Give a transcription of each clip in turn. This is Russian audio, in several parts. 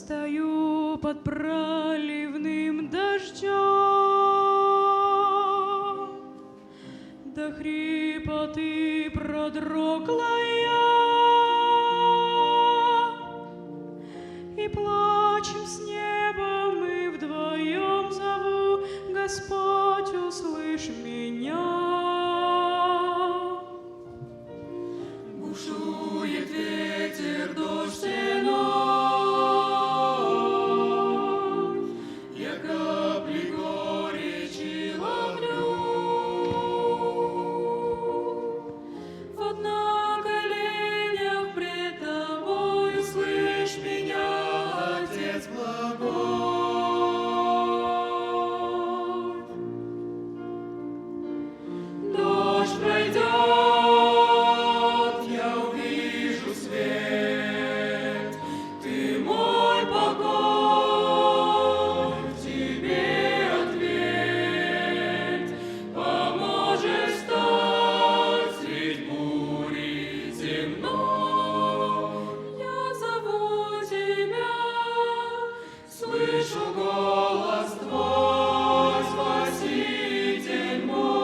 Стою под проливным дождем, до хрипоты продрогла я, и плачем с неба мы вдвоем зову: Господь, услышь меня. Бушует ветер, дождь и ночь, я капли горечи ловлю. Вот на коленях пред тобой услышь меня, Отец благой. Дождь пройдет, слышу голос Твой, Спаситель мой.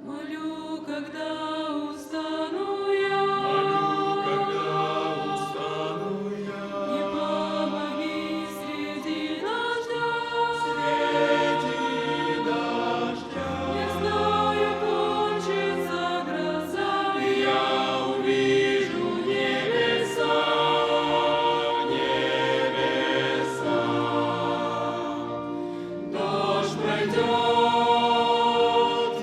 Молю, когда устану я, не помоги среди дождя. Не знаю, кончится гроза, я увижу небеса. Дождь пройдет,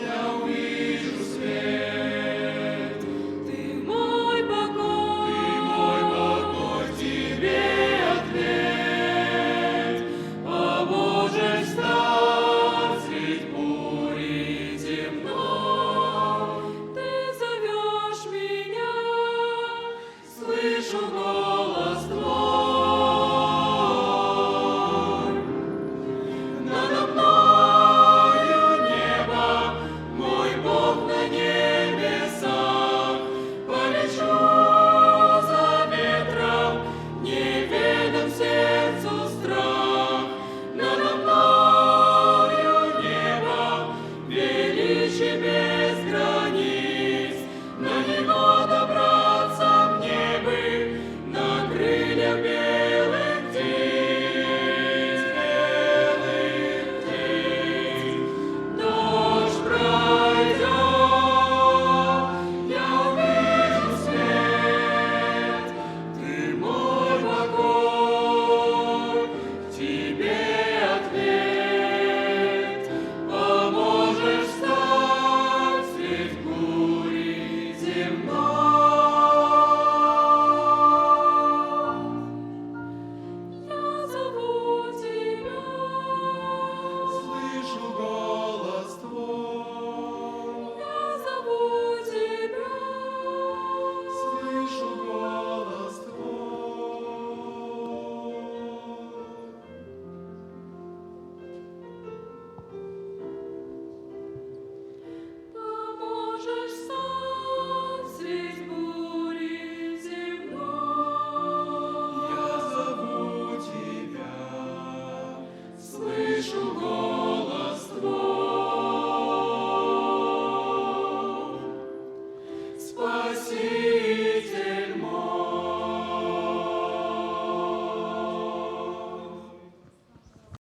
я увижу свет. Ты мой покой, в тебе ответ. Поможешь встать средь бури земной. Ты зовешь меня, слышу